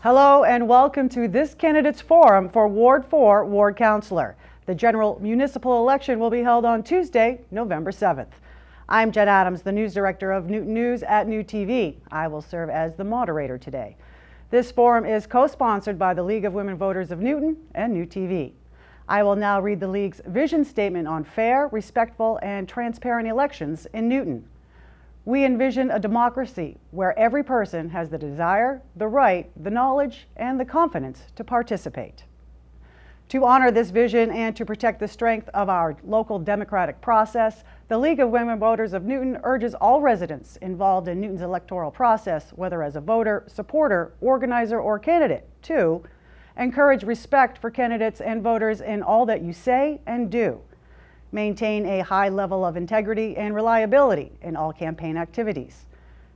Hello and welcome to this candidates forum for Ward 4 Ward Councillor. The general municipal election will be held on Tuesday, November 7th. I'm Jen Adams, the news director of Newton News at New TV. I will serve as the moderator today. This forum is co-sponsored by the League of Women Voters of Newton and New TV. I will now read the League's vision statement on fair, respectful, and transparent elections in Newton. We envision a democracy where every person has the desire, the right, the knowledge, and the confidence to participate. To honor this vision and to protect the strength of our local democratic process, the League of Women Voters of Newton urges all residents involved in Newton's electoral process, whether as a voter, supporter, organizer, or candidate, to encourage respect for candidates and voters in all that you say and do. Maintain a high level of integrity and reliability in all campaign activities.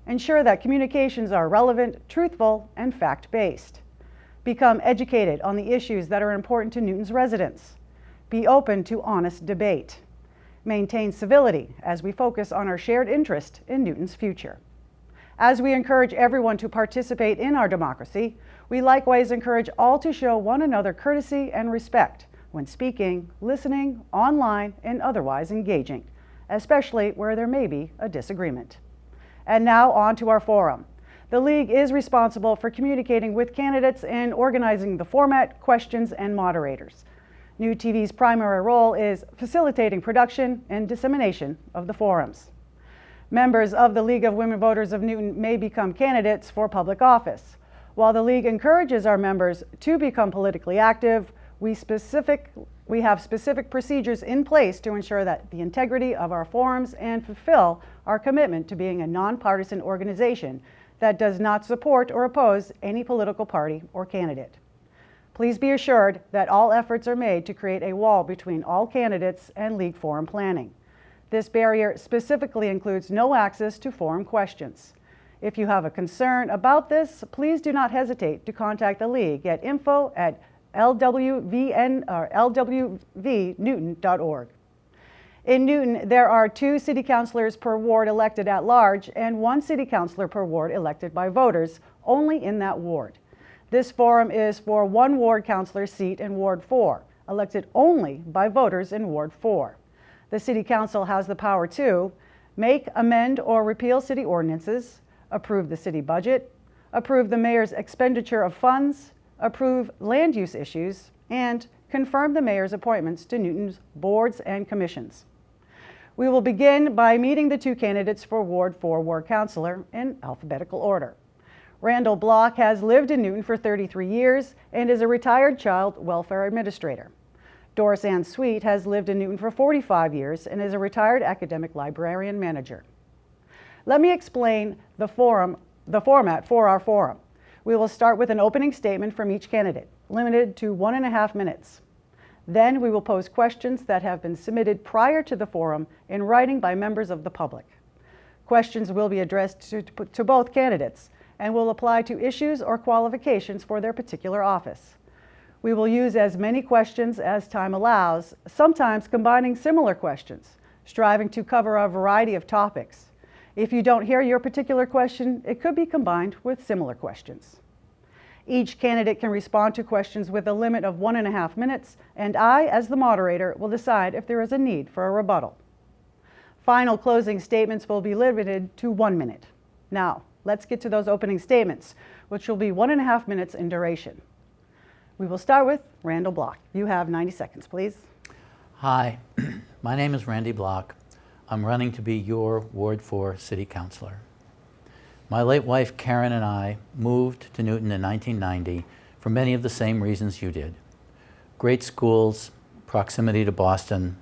Ensure that communications are relevant, truthful, and fact-based. Become educated on the issues that are important to Newton's residents. Be open to honest debate. Maintain civility as we focus on our shared interest in Newton's future. As we encourage everyone to participate in our democracy, we likewise encourage all to show one another courtesy and respect when speaking, listening, online, and otherwise engaging, especially where there may be a disagreement. And now on to our forum. The League is responsible for communicating with candidates and organizing the format, questions, and moderators. New TV's primary role is facilitating production and dissemination of the forums. Members of the League of Women Voters of Newton may become candidates for public office. While the League encourages our members to become politically active, we have specific procedures in place to ensure that the integrity of our forums and fulfill our commitment to being a nonpartisan organization that does not support or oppose any political party or candidate. Please be assured that all efforts are made to create a wall between all candidates and League forum planning. This barrier specifically includes no access to forum questions. If you have a concern about this, please do not hesitate to contact the League at info@lwvnewton.org. In Newton, there are 2 city councilors per ward elected at large and 1 city councilor per ward elected by voters only in that ward. This forum is for 1 ward councilor seat in Ward 4, elected only by voters in Ward 4. The City Council has the power to make, amend, or repeal city ordinances, approve the city budget, approve the mayor's expenditure of funds, approve land use issues, and confirm the mayor's appointments to Newton's boards and commissions. We will begin by meeting the 2 candidates for Ward 4 Ward Councilor in alphabetical order. Randall Block has lived in Newton for 33 years and is a retired child welfare administrator. Doris Ann Sweet has lived in Newton for 45 years and is a retired academic librarian manager. Let me explain the format for our forum. We will start with an opening statement from each candidate, limited to 1.5 minutes. Then we will pose questions that have been submitted prior to the forum in writing by members of the public. Questions will be addressed to both candidates and will apply to issues or qualifications for their particular office. We will use as many questions as time allows, sometimes combining similar questions, striving to cover a variety of topics. If you don't hear your particular question, it could be combined with similar questions. Each candidate can respond to questions with a limit of 1.5 minutes, and I, as the moderator, will decide if there is a need for a rebuttal. Final closing statements will be limited to 1 minute. Now, let's get to those opening statements, which will be 1.5 minutes in duration. We will start with Randall Block. You have 90 seconds, please. Hi, my name is Randy Block. I'm running to be your Ward 4 City Councilor. My late wife Karen and I moved to Newton in 1990 for many of the same reasons you did. Great schools, proximity to Boston,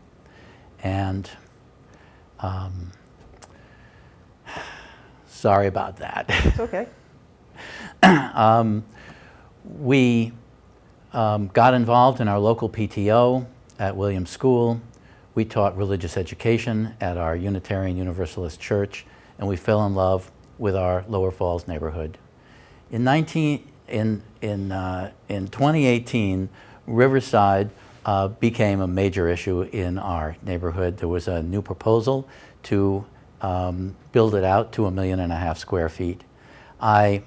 and sorry about that. It's okay. We got involved in our local PTO at Williams School. We taught religious education at our Unitarian Universalist Church, and we fell in love with our Lower Falls neighborhood. In 2018, Riverside became a major issue in our neighborhood. There was a new proposal to build it out to 1.5 million square feet. I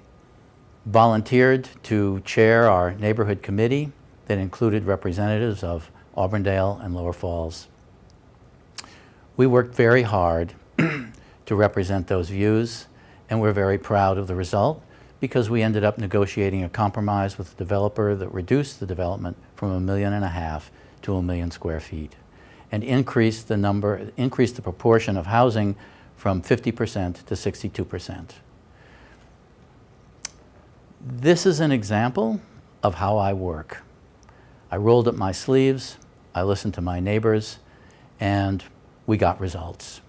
volunteered to chair our neighborhood committee that included representatives of Auburndale and Lower Falls. We worked very hard to represent those views, and we're very proud of the result because we ended up negotiating a compromise with the developer that reduced the development from 1.5 million to 1 million square feet and increased the proportion of housing from 50% to 62%. This is an example of how I work. I rolled up my sleeves, I listened to my neighbors, and we got results.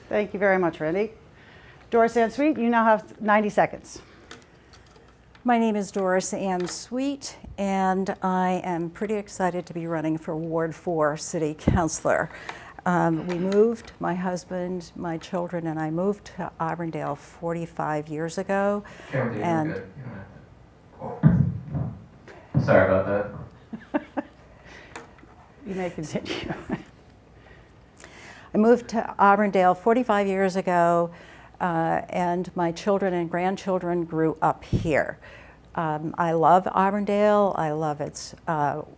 Thank you very much, Randy. Doris Ann Sweet, you now have 90 seconds. My name is Doris Ann Sweet, and I am pretty excited to be running for Ward 4 City Councilor. We moved, my husband, my children, and I moved to Auburndale 45 years ago. Karen, you're And good. You don't have to. Oh. Sorry about that. You may continue. I moved to Auburndale 45 years ago, and my children and grandchildren grew up here. I love Auburndale. I love its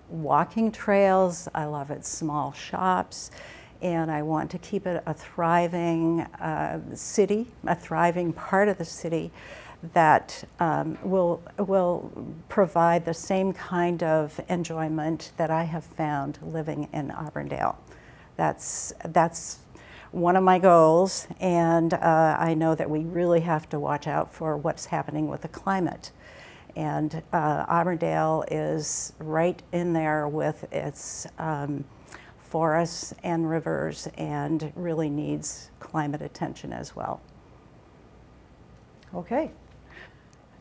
walking trails. I love its small shops. And I want to keep it a thriving city, a thriving part of the city that will provide the same kind of enjoyment that I have found living in Auburndale. That's one of my goals, and I know that we really have to watch out for what's happening with the climate. And Auburndale is right in there with its forests and rivers and really needs climate attention as well. Okay.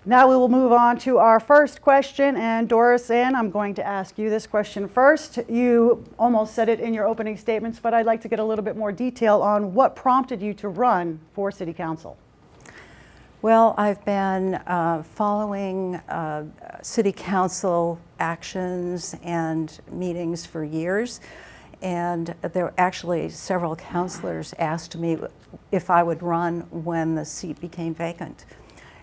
Now we will move on to our first question, and Doris Ann, I'm going to ask you this question first. You almost said it in your opening statements, but I'd like to get a little bit more detail on what prompted you to run for City Council. Well, I've been following City Council actions and meetings for years, and there were actually several councilors asked me if I would run when the seat became vacant.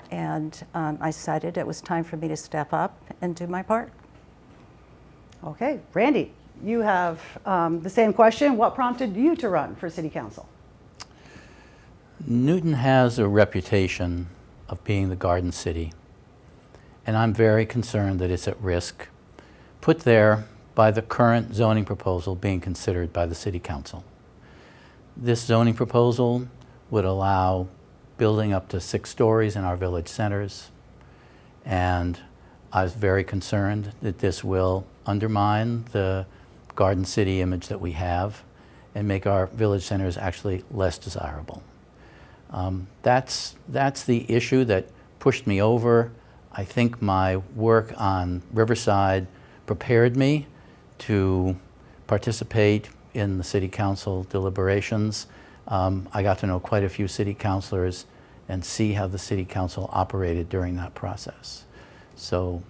And I decided it was time for me to step up and do my part. Okay, Randy, you have the same question. What prompted you to run for City Council? Newton has a reputation of being the Garden City, and I'm very concerned that it's at risk, put there by the current zoning proposal being considered by the City Council. This zoning proposal would allow building up to 6 stories in our village centers, and I was very concerned that this will undermine the Garden City image that we have and make our village centers actually less desirable. That's the issue that pushed me over. I think my work on Riverside prepared me to participate in the City Council deliberations. I got to know quite a few city councilors and see how the City Council operated during that process. So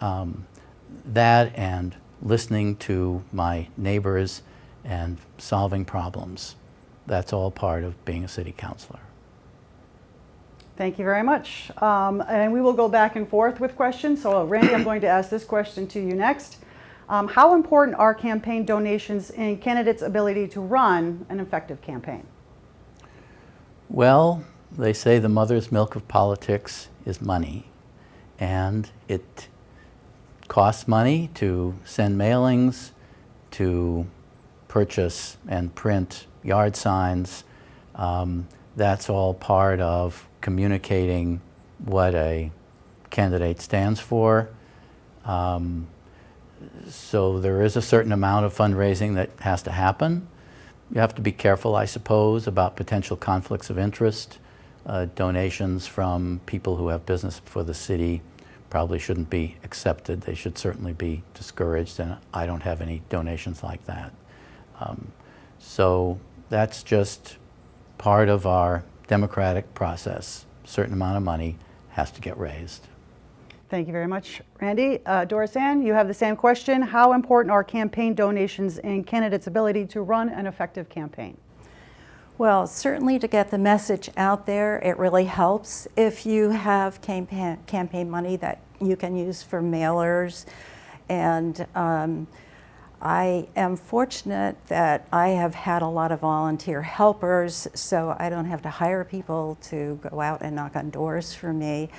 that and listening to my neighbors and solving problems, that's all part of being a city councilor. Thank you very much. And we will go back and forth with questions. So Randy, I'm going to ask this question to you next. How important are campaign donations in candidates' ability to run an effective campaign? Well, they say the mother's milk of politics is money, and it costs money to send mailings, to purchase and print yard signs. That's all part of communicating what a candidate stands for. So there is a certain amount of fundraising that has to happen. You have to be careful, I suppose, about potential conflicts of interest. Donations from people who have business for the city probably shouldn't be accepted. They should certainly be discouraged, and I don't have any donations like that. So that's just part of our democratic process. A certain amount of money has to get raised. Thank you very much, Randy. Doris Ann, you have the same question. How important are campaign donations in candidates' ability to run an effective campaign? Well, certainly to get the message out there, it really helps if you have campaign money that you can use for mailers. And I am fortunate that I have had a lot of volunteer helpers, so I don't have to hire people to go out and knock on doors for me.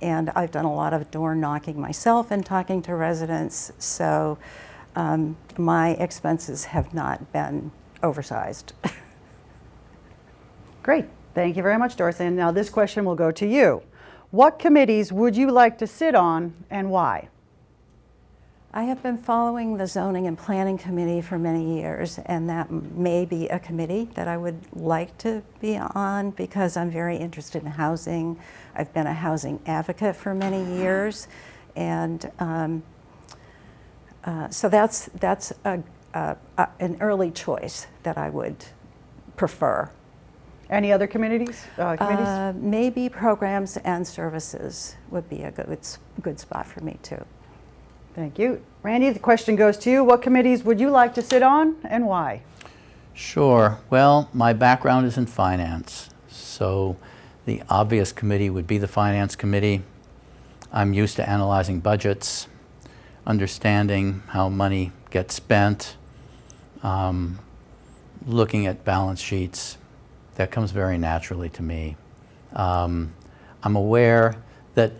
And I've done a lot of door knocking myself and talking to residents, so my expenses have not been oversized. Great. Thank you very much, Doris Ann. Now this question will go to you. What committees would you like to sit on and why? I have been following the Zoning and Planning Committee for many years, and that may be a committee that I would like to be on because I'm very interested in housing. I've been a housing advocate for many years, and so that's an early choice that I would prefer. Any other committees? Maybe programs and services would be a good spot for me too. Thank you. Randy, the question goes to you. What committees would you like to sit on and why? Sure. Well, my background is in finance, so the obvious committee would be the Finance Committee. I'm used to analyzing budgets, understanding how money gets spent, looking at balance sheets. That comes very naturally to me. I'm aware that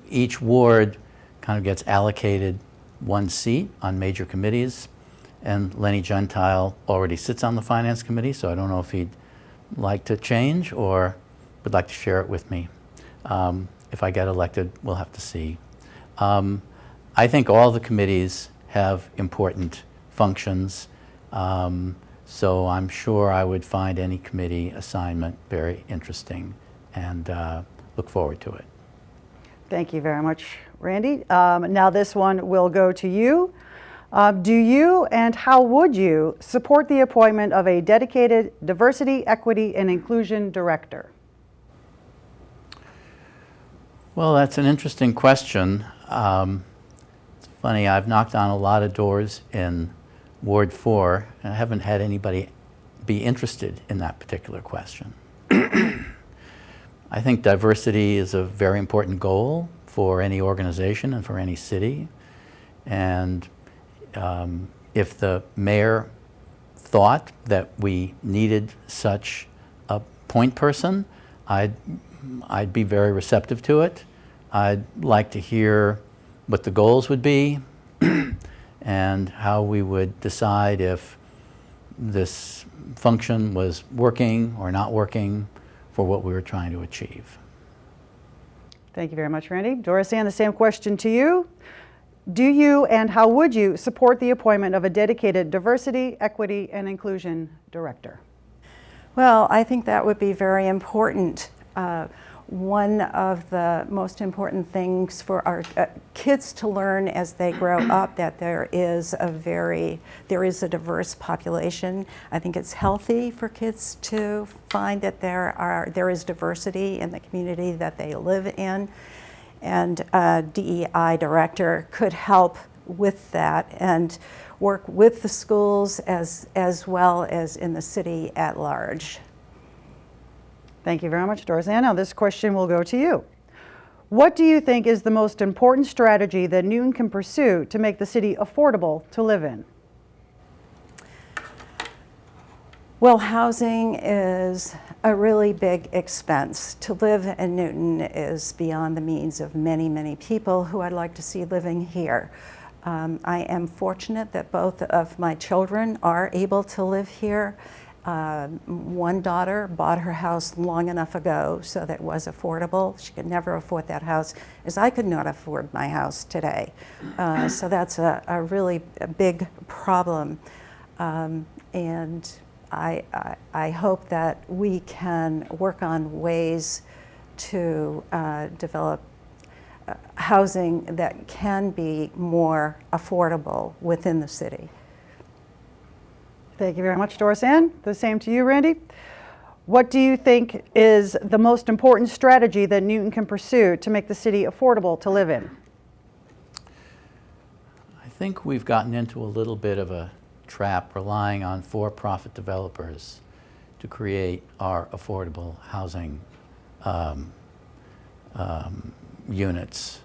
each ward kind of gets allocated one seat on major committees, and Lenny Gentile already sits on the Finance Committee, so I don't know if he'd like to change or would like to share it with me. If I get elected, we'll have to see. I think all the committees have important functions. So I'm sure I would find any committee assignment very interesting and look forward to it. Thank you very much, Randy. Now this one will go to you. Do you and how would you support the appointment of a dedicated diversity, equity, and inclusion director? Well, that's an interesting question. It's funny, I've knocked on a lot of doors in Ward 4, and I haven't had anybody be interested in that particular question. I think diversity is a very important goal for any organization and for any city. And if the mayor thought that we needed such a point person, I'd be very receptive to it. I'd like to hear what the goals would be and how we would decide if this function was working or not working for what we were trying to achieve. Thank you very much, Randy. Doris Ann, the same question to you. Do you and how would you support the appointment of a dedicated diversity, equity, and inclusion director? Well, I think that would be very important. One of the most important things for our kids to learn as they grow up that there is a diverse population. I think it's healthy for kids to find that there is diversity in the community that they live in, and a DEI director could help with that and work with the schools as well as in the city at large. Thank you very much, Doris Ann. Now this question will go to you. What do you think is the most important strategy that Newton can pursue to make the city affordable to live in? Well, housing is a really big expense. To live in Newton is beyond the means of many, many people who I'd like to see living here. I am fortunate that both of my children are able to live here. One daughter bought her house long enough ago so that it was affordable. She could never afford that house, as I could not afford my house today. So that's a really big problem. And I hope that we can work on ways to develop housing that can be more affordable within the city. Thank you very much, Doris Ann. The same to you, Randy. What do you think is the most important strategy that Newton can pursue to make the city affordable to live in? I think we've gotten into a little bit of a trap relying on for-profit developers to create our affordable housing units.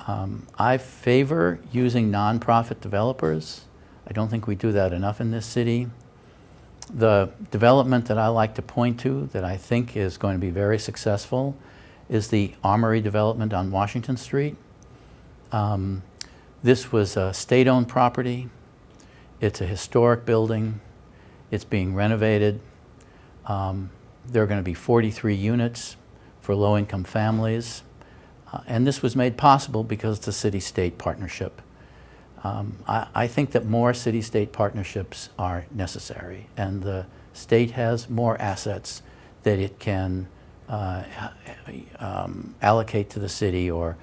I favor using nonprofit developers. I don't think we do that enough in this city. The development that I like to point to that I think is going to be very successful is the Armory development on Washington Street. This was a state-owned property. It's a historic building. It's being renovated. There are going to be 43 units for low-income families. And this was made possible because of the city-state partnership. I think that more city-state partnerships are necessary, and the state has more assets that it can allocate to the city or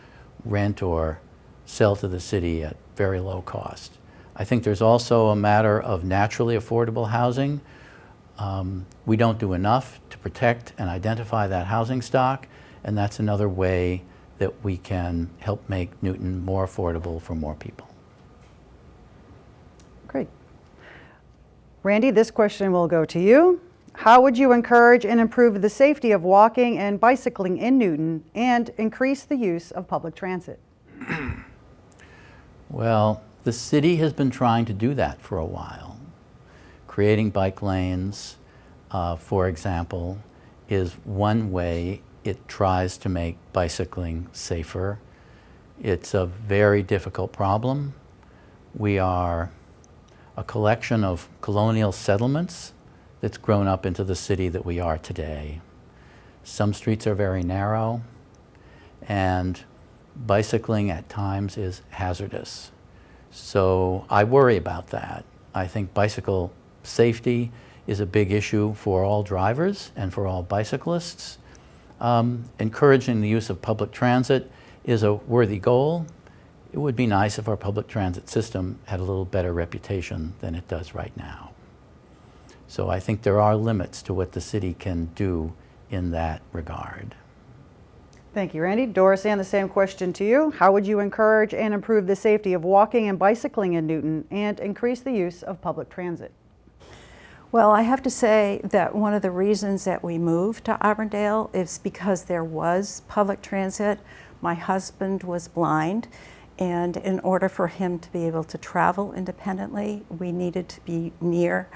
rent or sell to the city at very low cost. I think there's also a matter of naturally affordable housing. We don't do enough to protect and identify that housing stock, and that's another way that we can help make Newton more affordable for more people. Great. Randy, this question will go to you. How would you encourage and improve the safety of walking and bicycling in Newton and increase the use of public transit? Well, the city has been trying to do that for a while. Creating bike lanes, for example, is one way it tries to make bicycling safer. It's a very difficult problem. We are a collection of colonial settlements that's grown up into the city that we are today. Some streets are very narrow, and bicycling at times is hazardous. So I worry about that. I think bicycle safety is a big issue for all drivers and for all bicyclists. Encouraging the use of public transit is a worthy goal. It would be nice if our public transit system had a little better reputation than it does right now. So I think there are limits to what the city can do in that regard. Thank you, Randy. Doris Ann, the same question to you. How would you encourage and improve the safety of walking and bicycling in Newton and increase the use of public transit? Well, I have to say that one of the reasons that we moved to Auburndale is because there was public transit. My husband was blind, and in order for him to be able to travel independently, we needed to be near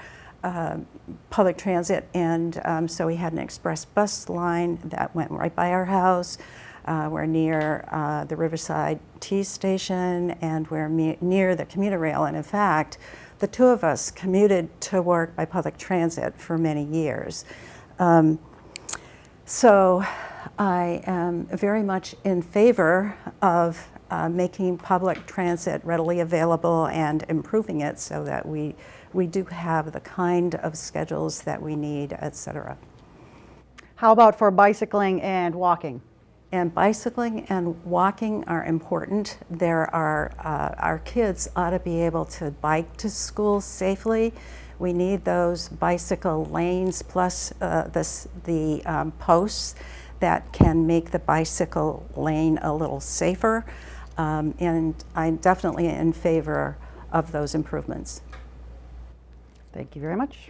public transit, and so we had an express bus line that went right by our house. We're near the Riverside T station, and we're near the commuter rail, and in fact, the two of us commuted to work by public transit for many years. So I am very much in favor of making public transit readily available and improving it so that we do have the kind of schedules that we need, et cetera. How about for bicycling and walking? And bicycling and walking are important. There are, our kids ought to be able to bike to school safely. We need those bicycle lanes plus the posts that can make the bicycle lane a little safer. And I'm definitely in favor of those improvements. Thank you very much.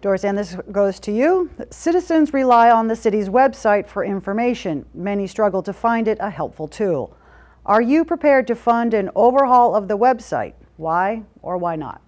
Doris Ann, this goes to you. Citizens rely on the city's website for information. Many struggle to find it a helpful tool. Are you prepared to fund an overhaul of the website? Why or why not?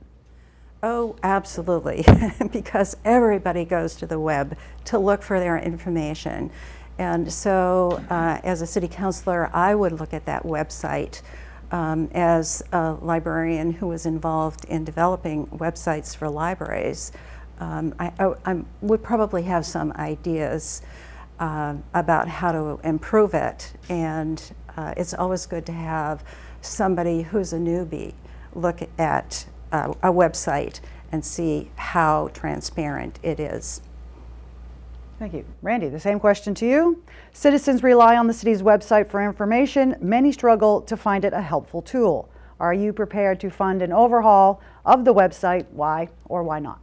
Oh, absolutely, because everybody goes to the web to look for their information. And so as a city councilor, I would look at that website as a librarian who was involved in developing websites for libraries. I would probably have some ideas about how to improve it, and it's always good to have somebody who's a newbie look at a website and see how transparent it is. Thank you. Randy, the same question to you. Citizens rely on the city's website for information. Many struggle to find it a helpful tool. Are you prepared to fund an overhaul of the website? Why or why not?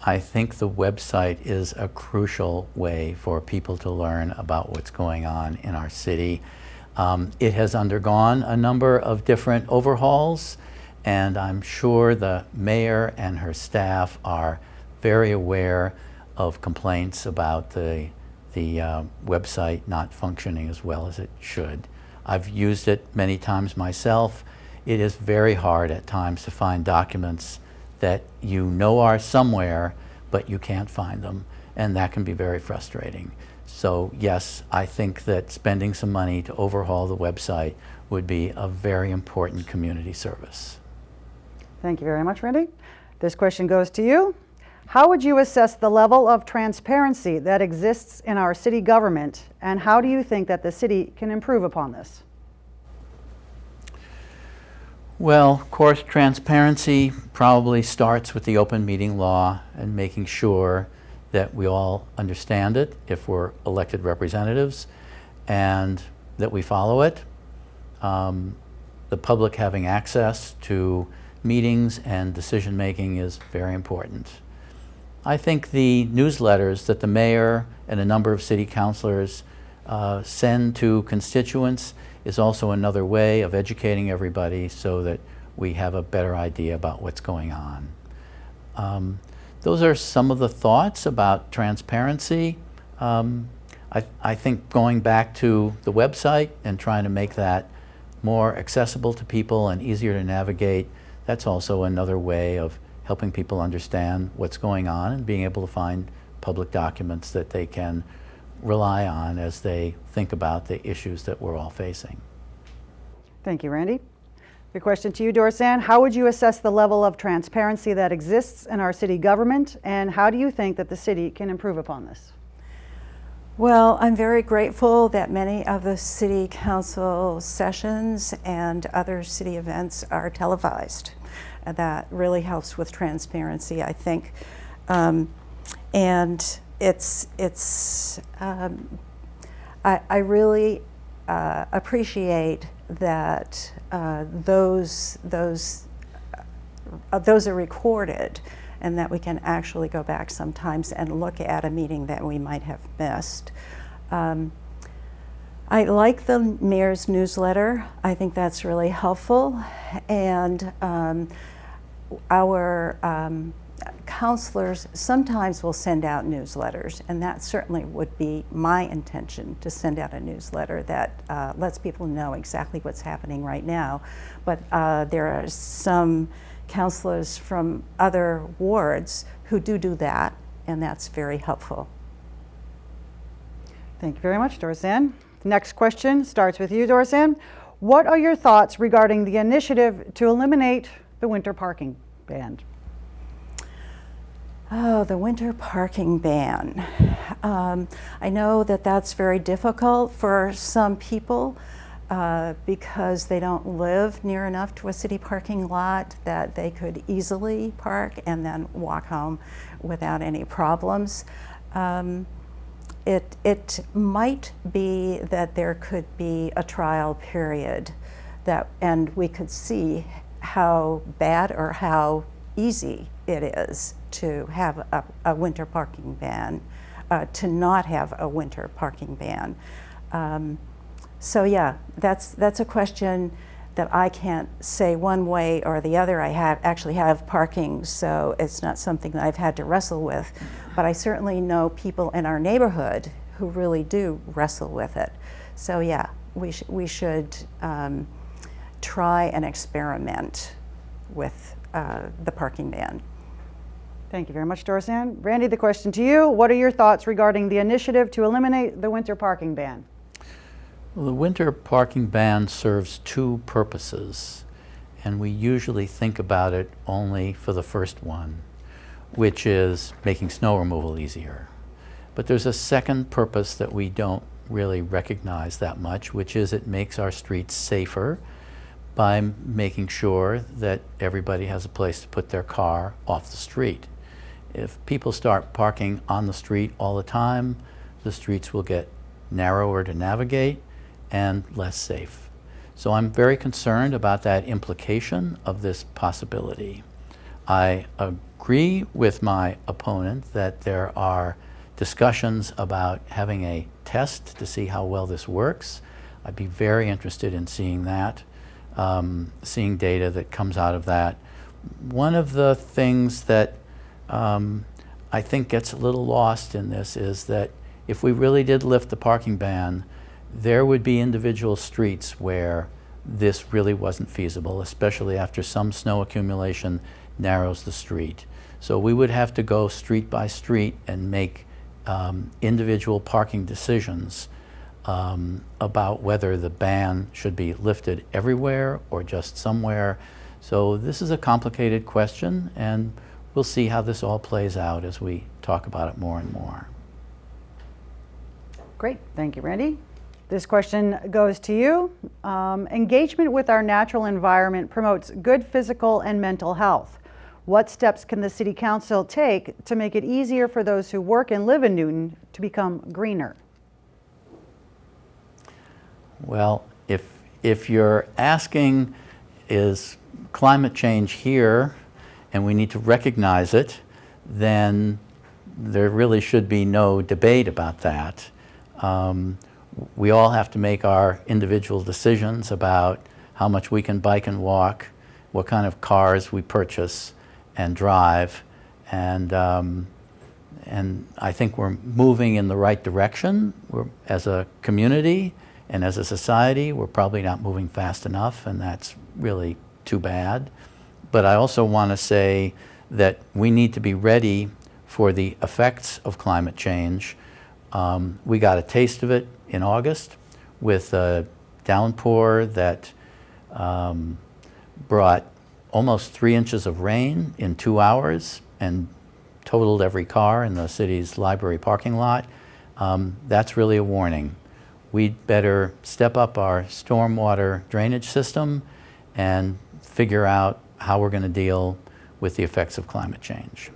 I think the website is a crucial way for people to learn about what's going on in our city. It has undergone a number of different overhauls, and I'm sure the mayor and her staff are very aware of complaints about the website not functioning as well as it should. I've used it many times myself. It is very hard at times to find documents that you know are somewhere, but you can't find them, and that can be very frustrating. So yes, I think that spending some money to overhaul the website would be a very important community service. Thank you very much, Randy. This question goes to you. How would you assess the level of transparency that exists in our city government, and how do you think that the city can improve upon this? Well, of course, transparency probably starts with the open meeting law and making sure that we all understand it if we're elected representatives and that we follow it. The public having access to meetings and decision making is very important. I think the newsletters that the mayor and a number of city councilors send to constituents is also another way of educating everybody so that we have a better idea about what's going on. Those are some of the thoughts about transparency. I think going back to the website and trying to make that more accessible to people and easier to navigate, that's also another way of helping people understand what's going on and being able to find public documents that they can rely on as they think about the issues that we're all facing. Thank you, Randy. Your question to you, Dorsan. How would you assess the level of transparency that exists in our city government, and how do you think that the city can improve upon this? Well, I'm very grateful that many of the city council sessions and other city events are televised. That really helps with transparency, I think. And I really appreciate that those are recorded, and that we can actually go back sometimes and look at a meeting that we might have missed. I like the mayor's newsletter. I think that's really helpful, and our counselors sometimes will send out newsletters, and that certainly would be my intention, to send out a newsletter that lets people know exactly what's happening right now. But there are some counselors from other wards who do that, and that's very helpful. Thank you very much, Dorsan. The next question starts with you, Dorsan. What are your thoughts regarding the initiative to eliminate the winter parking ban? Oh, the winter parking ban. I know that that's very difficult for some people because they don't live near enough to a city parking lot that they could easily park and then walk home without any problems. It might be that there could be a trial period and we could see how bad or how easy it is to have a winter parking ban, to not have a winter parking ban. So yeah, that's a question that I can't say one way or the other. I actually have parking, so it's not something that I've had to wrestle with. But I certainly know people in our neighborhood who really do wrestle with it. So yeah, we should try and experiment with the parking ban. Thank you very much, Dorsan. Randy, the question to you. What are your thoughts regarding the initiative to eliminate the winter parking ban? Well, the winter parking ban serves two purposes, and we usually think about it only for the first one, which is making snow removal easier. But there's a second purpose that we don't really recognize that much, which is it makes our streets safer by making sure that everybody has a place to put their car off the street. If people start parking on the street all the time, the streets will get narrower to navigate and less safe. So I'm very concerned about that implication of this possibility. I agree with my opponent that there are discussions about having a test to see how well this works. I'd be very interested in seeing that, seeing data that comes out of that. One of the things that I think gets a little lost in this is that if we really did lift the parking ban, there would be individual streets where this really wasn't feasible, especially after some snow accumulation narrows the street. So we would have to go street by street and make individual parking decisions about whether the ban should be lifted everywhere or just somewhere. So this is a complicated question, and we'll see how this all plays out as we talk about it more and more. Great, thank you, Randy. This question goes to you. Engagement with our natural environment promotes good physical and mental health. What steps can the City Council take to make it easier for those who work and live in Newton to become greener? Well, if you're asking, is climate change here and we need to recognize it, then there really should be no debate about that. We all have to make our individual decisions about how much we can bike and walk, what kind of cars we purchase and drive, and I think we're moving in the right direction. As a community and as a society, we're probably not moving fast enough, and that's really too bad. But I also want to say that we need to be ready for the effects of climate change. We got a taste of it in August with a downpour that brought almost 3 inches of rain in 2 hours and totaled every car in the city's library parking lot. That's really a warning. We'd better step up our stormwater drainage system and figure out how we're going to deal with the effects of climate change.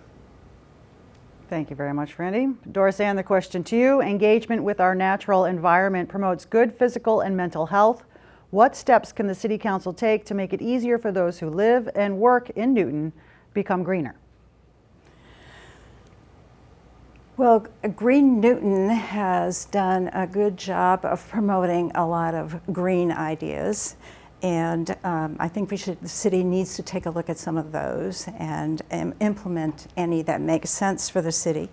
Thank you very much, Randy. Doris Ann, the question to you. Engagement with our natural environment promotes good physical and mental health. What steps can the City Council take to make it easier for those who live and work in Newton become greener? Well, Green Newton has done a good job of promoting a lot of green ideas, and I think the city needs to take a look at some of those and implement any that make sense for the city.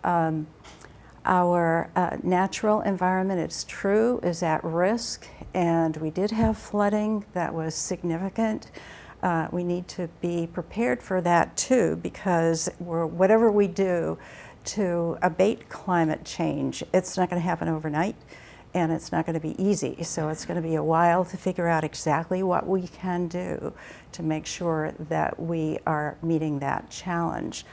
Our natural environment, it's true, is at risk, and we did have flooding that was significant. We need to be prepared for that too, because whatever we do to abate climate change, it's not going to happen overnight, and it's not going to be easy. So it's going to be a while to figure out exactly what we can do to make sure that we are meeting that challenge.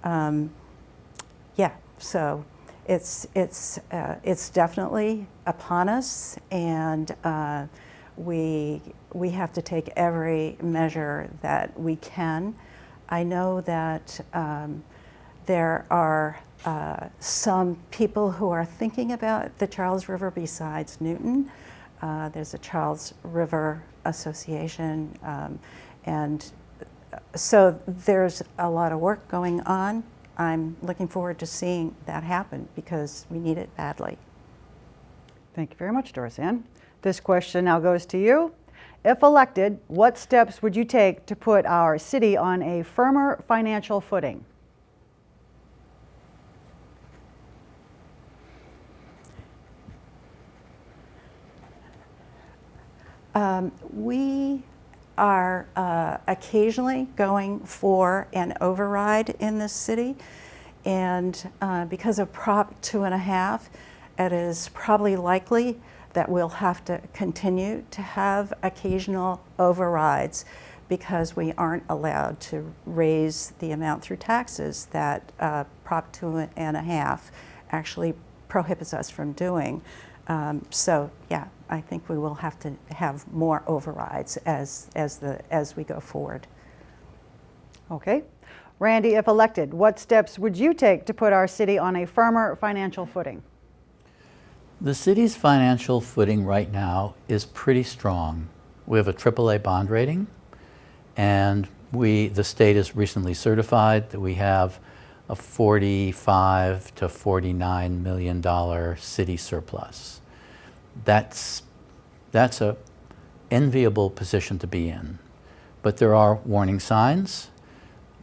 Yeah, so it's definitely upon us, and we have to take every measure that we can. I know that there are some people who are thinking about the Charles River besides Newton. There's a Charles River Association, and so there's a lot of work going on. I'm looking forward to seeing that happen because we need it badly. Thank you very much, Doris Ann. This question now goes to you. If elected, what steps would you take to put our city on a firmer financial footing? We are occasionally going for an override in this city, and because of Prop 2.5, it is probably likely that we'll have to continue to have occasional overrides because we aren't allowed to raise the amount through taxes that Prop 2.5 actually prohibits us from doing. So yeah, I think we will have to have more overrides as we go forward. Okay. Randy, if elected, what steps would you take to put our city on a firmer financial footing? The city's financial footing right now is pretty strong. We have a AAA bond rating, and the state has recently certified that we have a $45 to $49 million city surplus. That's an enviable position to be in. But there are warning signs.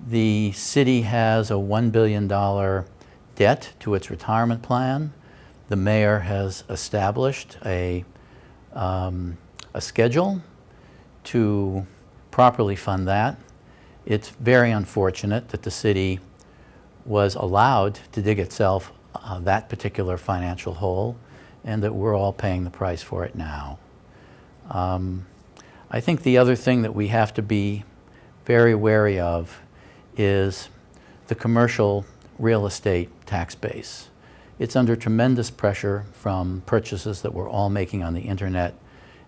The city has a $1 billion debt to its retirement plan. The mayor has established a schedule to properly fund that. It's very unfortunate that the city was allowed to dig itself that particular financial hole, and that we're all paying the price for it now. I think the other thing that we have to be very wary of is the commercial real estate tax base. It's under tremendous pressure from purchases that we're all making on the internet,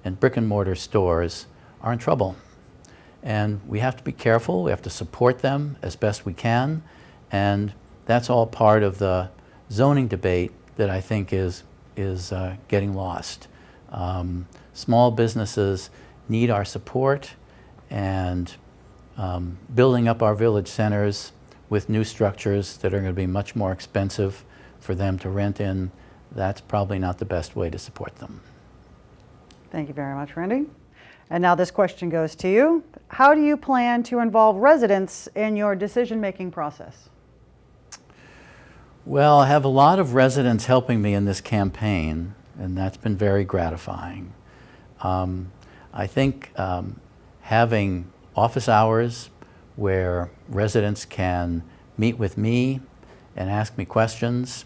and brick and mortar stores are in trouble. And we have to be careful, we have to support them as best we can, and that's all part of the zoning debate that I think is getting lost. Small businesses need our support, and building up our village centers with new structures that are going to be much more expensive for them to rent in, that's probably not the best way to support them. Thank you very much, Randy. And now this question goes to you. How do you plan to involve residents in your decision-making process? Well, I have a lot of residents helping me in this campaign, and that's been very gratifying. I think having office hours where residents can meet with me and ask me questions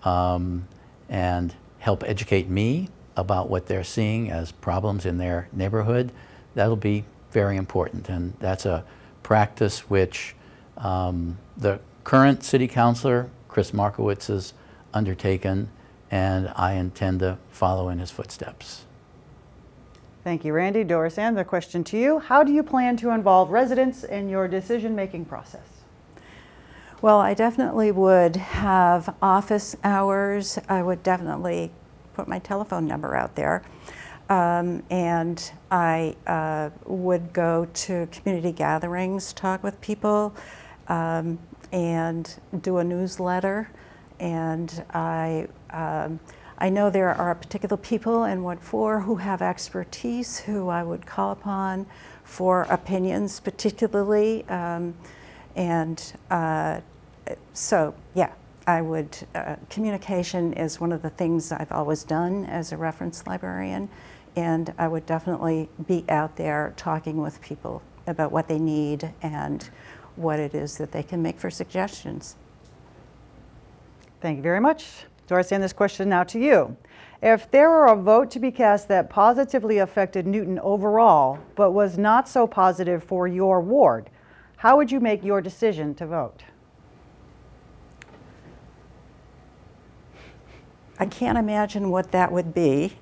and help educate me about what they're seeing as problems in their neighborhood, that'll be very important. And that's a practice which the current city councilor, Chris Markowitz, has undertaken, and I intend to follow in his footsteps. Thank you, Randy. Doris Ann, the question to you. How do you plan to involve residents in your decision-making process? Well, I definitely would have office hours. I would definitely put my telephone number out there. And I would go to community gatherings, talk with people, and do a newsletter. And I know there are particular people in Ward 4 who have expertise who I would call upon for opinions particularly. So yeah, I would, communication is one of the things I've always done as a reference librarian, and I would definitely be out there talking with people about what they need and what it is that they can make for suggestions. Thank you very much. Doris Ann, this question now to you. If there were a vote to be cast that positively affected Newton overall, but was not so positive for your ward, how would you make your decision to vote? I can't imagine what that would be,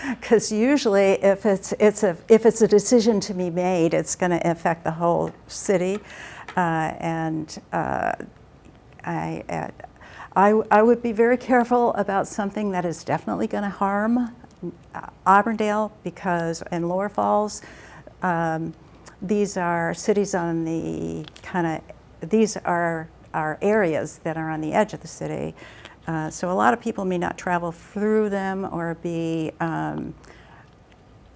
because usually if it's a decision to be made, it's going to affect the whole city, and I would be very careful about something that is definitely going to harm Auburndale, because in Lower Falls, these are cities on the these are areas that are on the edge of the city. So a lot of people may not travel through them or be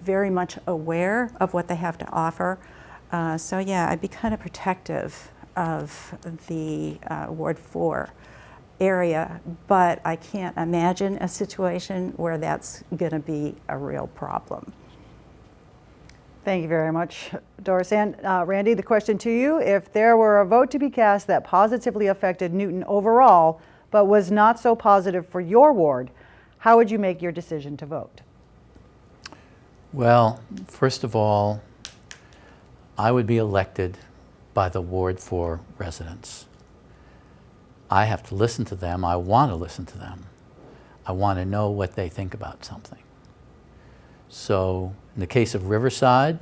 very much aware of what they have to offer. So yeah, I'd be kind of protective of the Ward 4 area, but I can't imagine a situation where that's going to be a real problem. Thank you very much, Doris Ann. Randy, the question to you. If there were a vote to be cast that positively affected Newton overall, but was not so positive for your ward, how would you make your decision to vote? Well, first of all, I would be elected by the Ward 4 residents. I have to listen to them. I want to listen to them. I want to know what they think about something. So in the case of Riverside,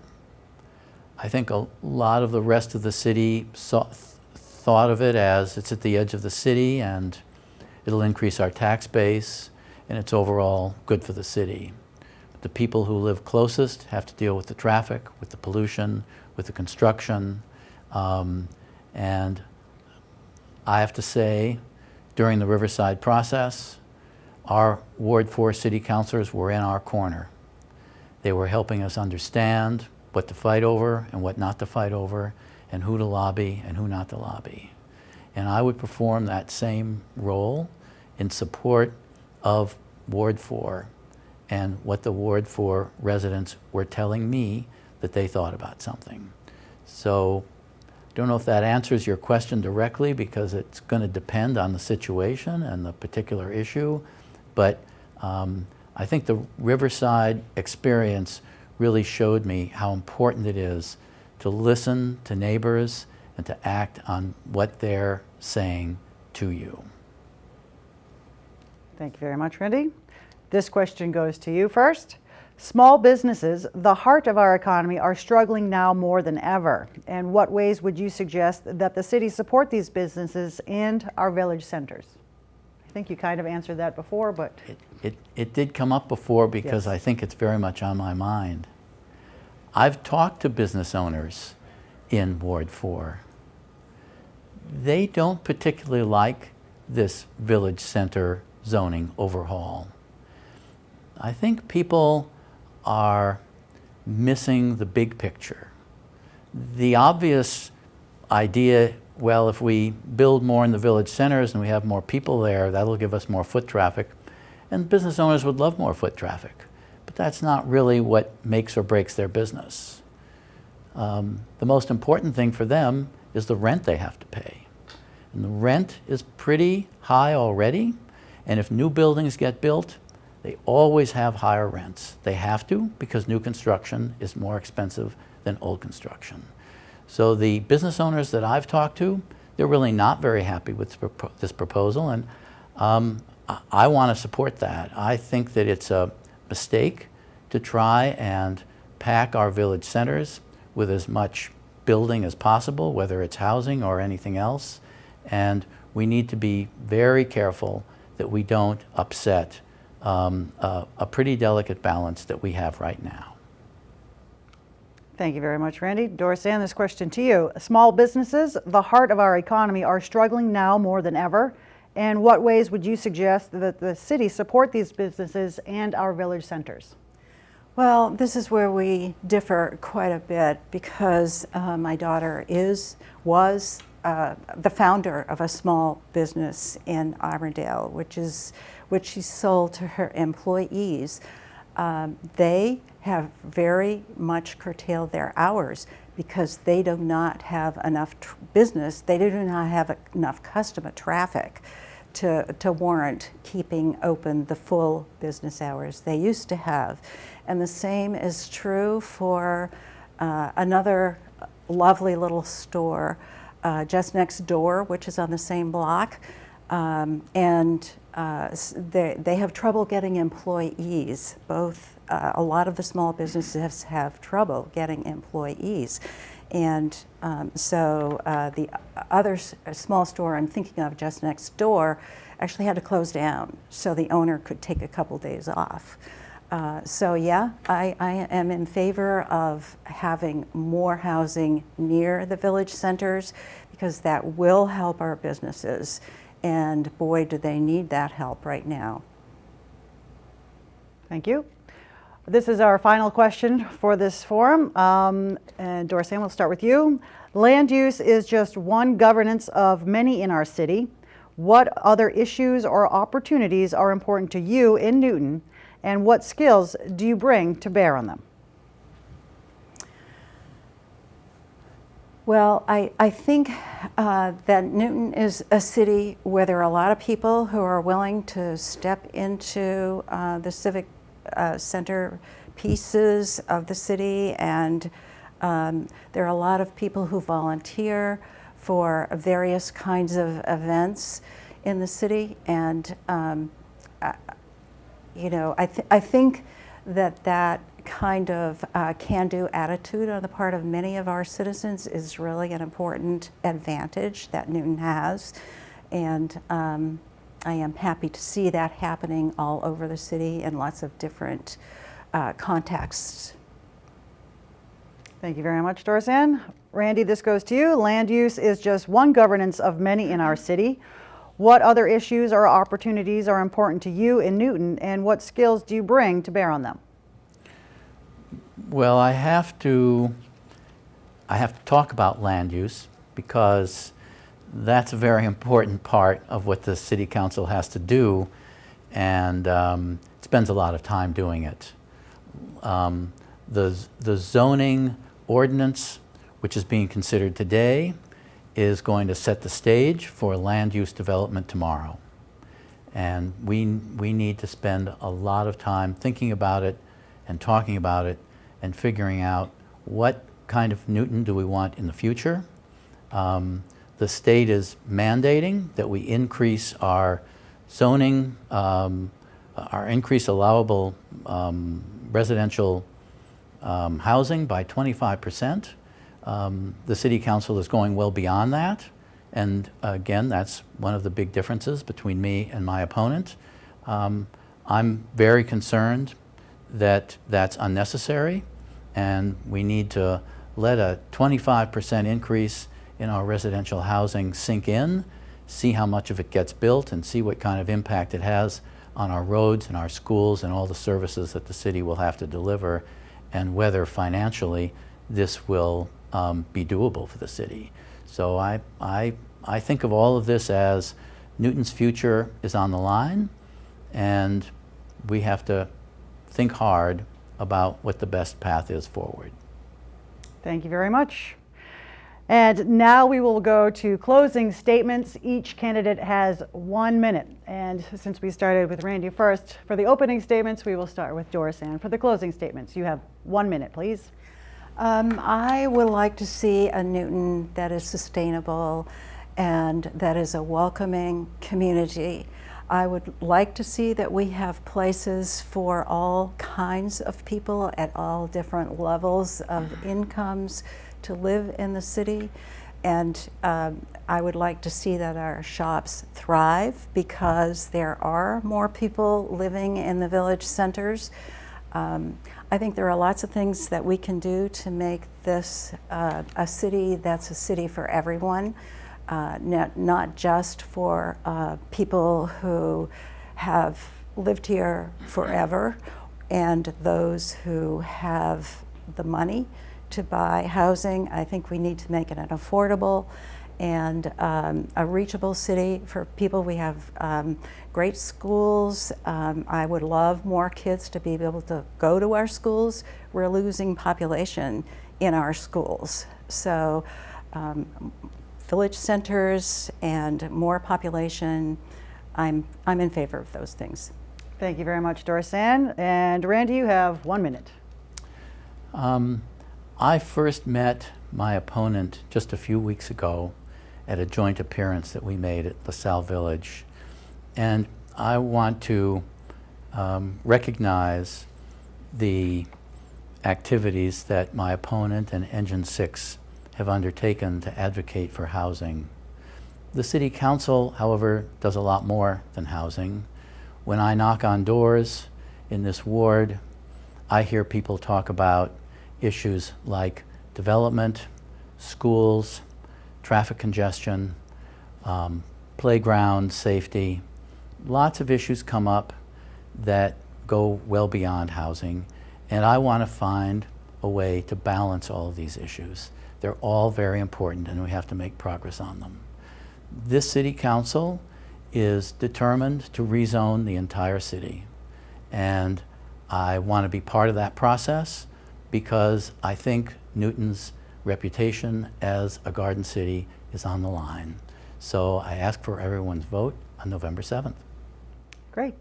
I think a lot of the rest of the city thought of it as it's at the edge of the city and it'll increase our tax base and it's overall good for the city. But the people who live closest have to deal with the traffic, with the pollution, with the construction, and I have to say, during the Riverside process, our Ward 4 city councilors were in our corner. They were helping us understand what to fight over and what not to fight over, and who to lobby and who not to lobby. And I would perform that same role in support of Ward 4 and what the Ward 4 residents were telling me that they thought about something. So I don't know if that answers your question directly, because it's going to depend on the situation and the particular issue, but I think the Riverside experience really showed me how important it is to listen to neighbors and to act on what they're saying to you. Thank you very much, Randy. This question goes to you first. Small businesses, the heart of our economy, are struggling now more than ever. And what ways would you suggest that the city support these businesses and our village centers? I think you kind of answered that before, but... It did come up before, because Yes. I think it's very much on my mind. I've talked to business owners in Ward 4. They don't particularly like this village center zoning overhaul. I think people are missing the big picture. The obvious idea, well, if we build more in the village centers and we have more people there, that'll give us more foot traffic. And business owners would love more foot traffic. But that's not really what makes or breaks their business. The most important thing for them is the rent they have to pay. And the rent is pretty high already. And if new buildings get built, they always have higher rents. They have to, because new construction is more expensive than old construction. So the business owners that I've talked to, they're really not very happy with this proposal, and I want to support that. I think that it's a mistake to try and pack our village centers with as much building as possible, whether it's housing or anything else, and we need to be very careful that we don't upset a pretty delicate balance that we have right now. Thank you very much, Randy. Doris Ann, this question to you. Small businesses, the heart of our economy, are struggling now more than ever. And what ways would you suggest that the city support these businesses and our village centers? Well, this is where we differ quite a bit, because my daughter was the founder of a small business in Auburndale, which she sold to her employees. They have very much curtailed their hours because they do not have enough business. They do not have enough customer traffic to warrant keeping open the full business hours they used to have. And the same is true for another lovely little store just next door, which is on the same block. They have trouble getting employees. A lot of the small businesses have trouble getting employees. And the other small store I'm thinking of just next door actually had to close down so the owner could take a couple days off. I am in favor of having more housing near the village centers, because that will help our businesses. And boy, do they need that help right now. Thank you. This is our final question for this forum. And Doris Ann, we'll start with you. Land use is just one governance of many in our city. What other issues or opportunities are important to you in Newton, and what skills do you bring to bear on them? Well, I think that Newton is a city where there are a lot of people who are willing to step into the civic center pieces of the city, and there are a lot of people who volunteer for various kinds of events in the city, and I think that kind of can-do attitude on the part of many of our citizens is really an important advantage that Newton has, and I am happy to see that happening all over the city in lots of different contexts. Thank you very much, Doris Ann. Randy, this goes to you. Land use is just one governance of many in our city. What other issues or opportunities are important to you in Newton, and what skills do you bring to bear on them? Well, I I have to talk about land use because that's a very important part of what the City Council has to do, and it spends a lot of time doing it. The zoning ordinance, which is being considered today, is going to set the stage for land use development tomorrow. And we need to spend a lot of time thinking about it and talking about it and figuring out what kind of Newton do we want in the future. The state is mandating that we increase our zoning, our increase allowable residential housing by 25%. The City Council is going well beyond that. And again, that's one of the big differences between me and my opponent. I'm very concerned that that's unnecessary, and we need to let a 25% increase in our residential housing sink in, see how much of it gets built, and see what kind of impact it has on our roads and our schools and all the services that the city will have to deliver, and whether financially this will be doable for the city. So I think of all of this as Newton's future is on the line, and we have to think hard about what the best path is forward. Thank you very much. And now we will go to closing statements. Each candidate has 1 minute. And since we started with Randy first, for the opening statements, we will start with Doris Ann. For the closing statements, you have 1 minute, please. I would like to see a Newton that is sustainable and that is a welcoming community. I would like to see that we have places for all kinds of people at all different levels of incomes to live in the city. And I would like to see that our shops thrive because there are more people living in the village centers. I think there are lots of things that we can do to make this a city that's a city for everyone, not just for people who have lived here forever and those who have the money to buy housing. I think we need to make it an affordable and a reachable city for people. We have great schools. I would love more kids to be able to go to our schools. We're losing population in our schools. So village centers and more population, I'm in favor of those things. Thank you very much, Doris Ann. And Randy, you have 1 minute. I first met my opponent just a few weeks ago at a joint appearance that we made at LaSalle Village. And I want to recognize the activities that my opponent and Engine 6 have undertaken to advocate for housing. The City Council, however, does a lot more than housing. When I knock on doors in this ward, I hear people talk about issues like development, schools, traffic congestion, playground safety. Lots of issues come up that go well beyond housing, and I want to find a way to balance all of these issues. They're all very important, and we have to make progress on them. This City Council is determined to rezone the entire city, and I want to be part of that process because I think Newton's reputation as a garden city is on the line. So I ask for everyone's vote on November 7th. Great.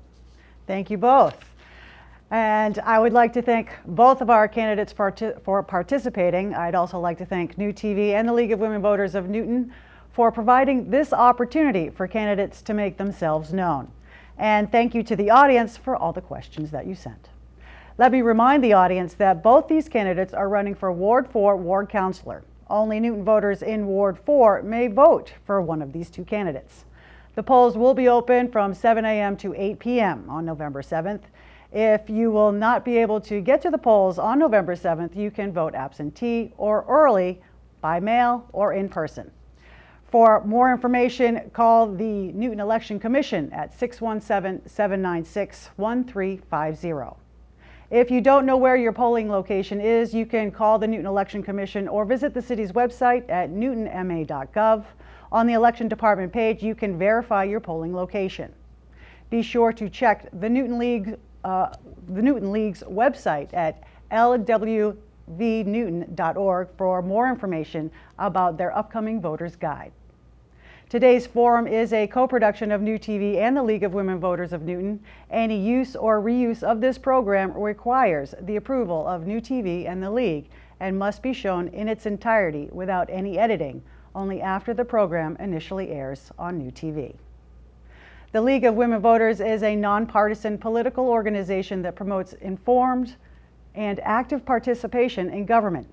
Thank you both. And I would like to thank both of our candidates for participating. I'd also like to thank New TV and the League of Women Voters of Newton for providing this opportunity for candidates to make themselves known. And thank you to the audience for all the questions that you sent. Let me remind the audience that both these candidates are running for Ward 4 Ward Councilor. Only Newton voters in Ward 4 may vote for one of these two candidates. The polls will be open from 7 a.m. to 8 p.m. on November 7th. If you will not be able to get to the polls on November 7th, you can vote absentee or early, by mail or in person. For more information, call the Newton Election Commission at 617-796-1350. If you don't know where your polling location is, you can call the Newton Election Commission or visit the city's website at newtonma.gov. On the election department page, you can verify your polling location. Be sure to check the Newton League's website at lwvnewton.org for more information about their upcoming voters guide. Today's forum is a co-production of New TV and the League of Women Voters of Newton. Any use or reuse of this program requires the approval of New TV and the League and must be shown in its entirety without any editing, only after the program initially airs on New TV. The League of Women Voters is a nonpartisan political organization that promotes informed and active participation in government.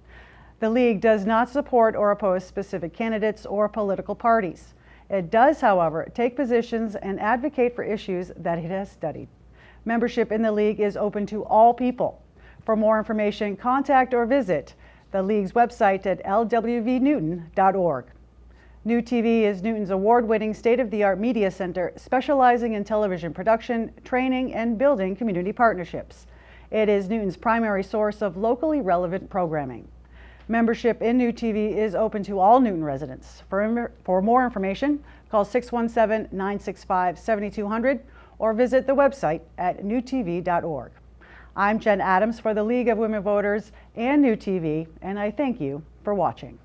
The League does not support or oppose specific candidates or political parties. It does, however, take positions and advocate for issues that it has studied. Membership in the League is open to all people. For more information, contact or visit the League's website at lwvnewton.org. New TV is Newton's award-winning state-of-the-art media center specializing in television production, training, and building community partnerships. It is Newton's primary source of locally relevant programming. Membership in New TV is open to all Newton residents. For more information, call 617-965-7200 or visit the website at newtv.org. I'm Jen Adams for the League of Women Voters and New TV, and I thank you for watching.